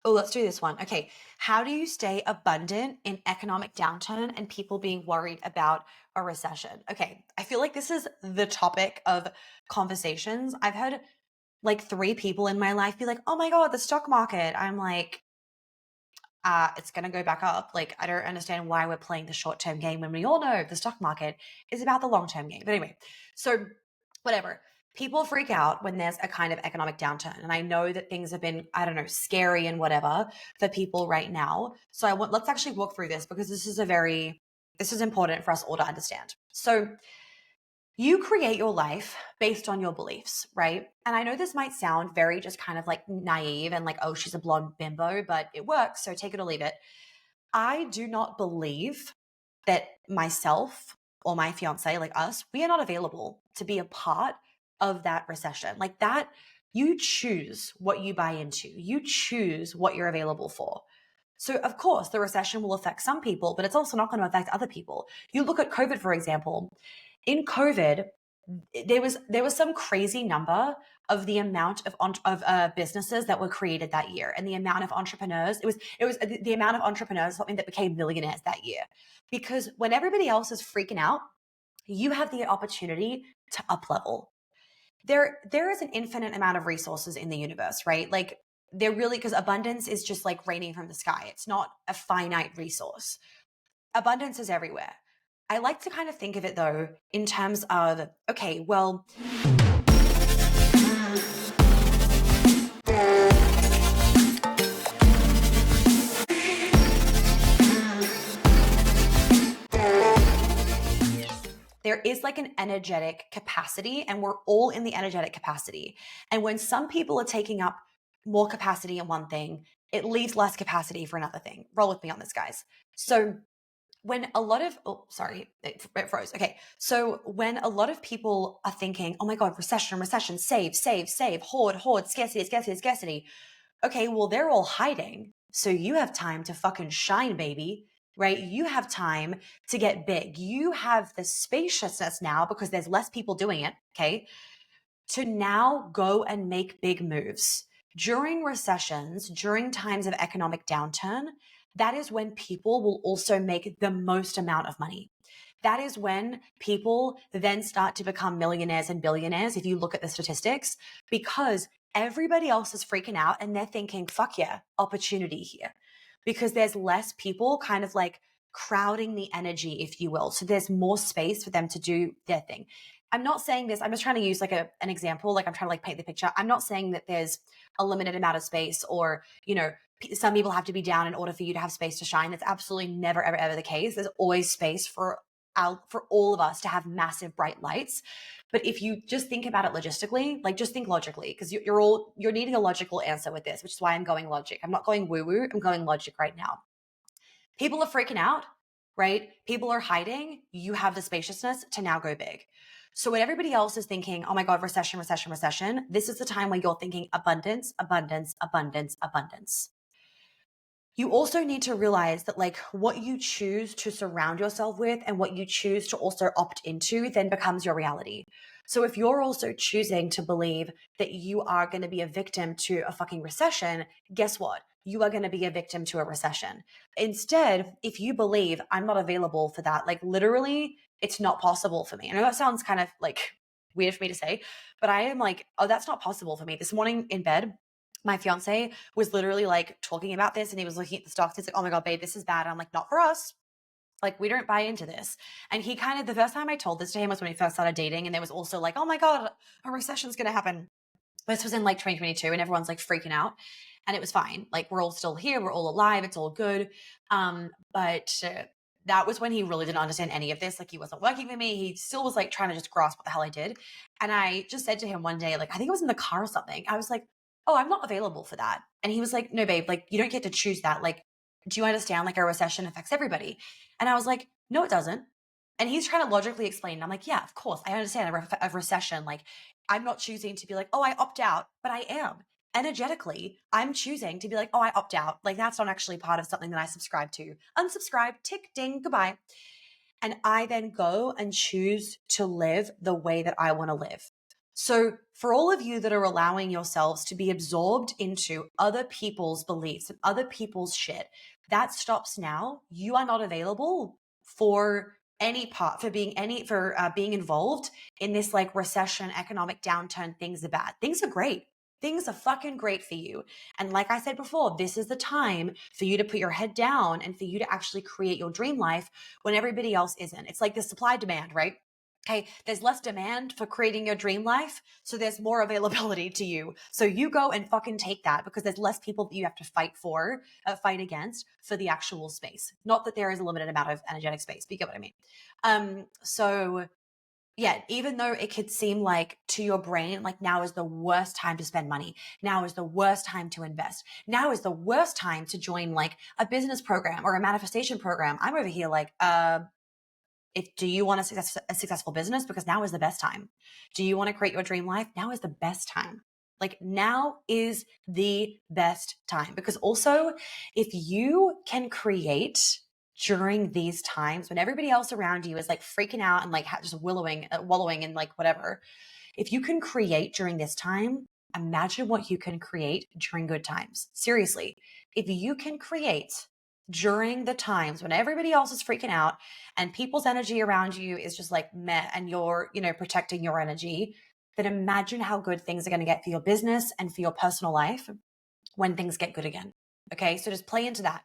Oh, let's do this one. Okay. How do you stay abundant in economic downturn and people being worried about a recession? Okay. I feel like this is the topic of conversations. I've had like three people in my life be like, oh my God, the stock market. I'm like, it's going to go back up. Like, I don't understand why we're playing the short term game when we all know the stock market is about the long term game. But anyway, so whatever. People freak out when there's a kind of economic downturn. And I know that things have been, I don't know, scary and whatever for people right now. So let's actually walk through this because this is important for us all to understand. So you create your life based on your beliefs, right? And I know this might sound very just kind of like naive and like, oh, she's a blonde bimbo, but it works. So take it or leave it. I do not believe that myself or my fiance, like us, we are not available to be a part of that recession. Like that, you choose what you buy into, you choose what you're available for. So, of course, the recession will affect some people, but it's also not going to affect other people. You look at COVID, for example. In COVID, there was some crazy number of the amount of businesses that were created that year, and the amount of entrepreneurs. It was the amount of entrepreneurs something that became millionaires that year, because when everybody else is freaking out, you have the opportunity to up level. There is an infinite amount of resources in the universe, right? Like there really, because abundance is just like raining from the sky. It's not a finite resource. Abundance is everywhere. I like to kind of think of it though in terms of, okay, well, there is like an energetic capacity, and we're all in the energetic capacity. And when some people are taking up more capacity in one thing, it leaves less capacity for another thing. Roll with me on this, guys. So when a lot of sorry, it froze. Okay, so when a lot of people are thinking, oh my God, recession, save, hoard, scarcity. Okay, well, they're all hiding, so you have time to fucking shine, baby. Right? You have time to get big. You have the spaciousness now because there's less people doing it. Okay, to now go and make big moves. During recessions, during times of economic downturn, that is when people will also make the most amount of money. That is when people then start to become millionaires and billionaires, if you look at the statistics, because everybody else is freaking out and they're thinking, fuck yeah, opportunity here. Because there's less people kind of like crowding the energy, if you will. So there's more space for them to do their thing. I'm not saying this, I'm just trying to use like an example, like I'm trying to like paint the picture. I'm not saying that there's a limited amount of space or, some people have to be down in order for you to have space to shine. That's absolutely never, ever, ever the case. There's always space for all of us to have massive bright lights. But if you just think about it logistically, like just think logically, because you're needing a logical answer with this, which is why I'm going logic. I'm not going woo woo. I'm going logic right now. People are freaking out, right? People are hiding. You have the spaciousness to now go big. So when everybody else is thinking, oh my God, recession, this is the time where you're thinking abundance, abundance, abundance, abundance. You also need to realize that like what you choose to surround yourself with and what you choose to also opt into then becomes your reality. So if you're also choosing to believe that you are going to be a victim to a fucking recession, guess what? You are going to be a victim to a recession. Instead, if you believe I'm not available for that, like literally, it's not possible for me. I know that sounds kind of like weird for me to say, but I am like, oh, that's not possible for me. This morning in bed, my fiance was literally like talking about this and he was looking at the stocks. He's like, oh my God, babe, this is bad. I'm like, not for us. Like, we don't buy into this. And he kind of, the first time I told this to him was when we first started dating. And there was also like, oh my God, a recession's going to happen. This was in like 2022 and everyone's like freaking out. And it was fine. Like, we're all still here. We're all alive. It's all good. But that was when he really didn't understand any of this. Like, he wasn't working for me. He still was like trying to just grasp what the hell I did. And I just said to him one day, like, I think it was in the car or something. I was like, oh, I'm not available for that. And he was like, no, babe, like, you don't get to choose that. Like, do you understand? Like, a recession affects everybody. And I was like, no, it doesn't. And he's trying to logically explain. And I'm like, yeah, of course. I understand a recession. Like, I'm not choosing to be like, oh, I opt out, but I am. Energetically, I'm choosing to be like, oh, I opt out. Like, that's not actually part of something that I subscribe to. Unsubscribe, tick, ding, goodbye. And I then go and choose to live the way that I want to live. So, for all of you that are allowing yourselves to be absorbed into other people's beliefs and other people's shit, that stops now. You are not available for any part, for being involved in this like recession, economic downturn. Things are bad. Things are great. Things are fucking great for you. And like I said before, this is the time for you to put your head down and for you to actually create your dream life when everybody else isn't. It's like the supply demand, right? Okay, there's less demand for creating your dream life, so there's more availability to you. So you go and fucking take that because there's less people that you have to fight against for the actual space. Not that there is a limited amount of energetic space, but you get what I mean. So yeah, even though it could seem like to your brain, like now is the worst time to spend money. Now is the worst time to invest. Now is the worst time to join like a business program or a manifestation program. I'm over here like, do you want a successful business? Because now is the best time. Do you want to create your dream life? Now is the best time. Like now is the best time. Because also, if you can create during these times when everybody else around you is like freaking out and like just wallowing in like whatever, if you can create during this time, imagine what you can create during good times. Seriously, if you can create during the times when everybody else is freaking out and people's energy around you is just like meh and you're, protecting your energy, then imagine how good things are going to get for your business and for your personal life when things get good again. Okay. So just play into that.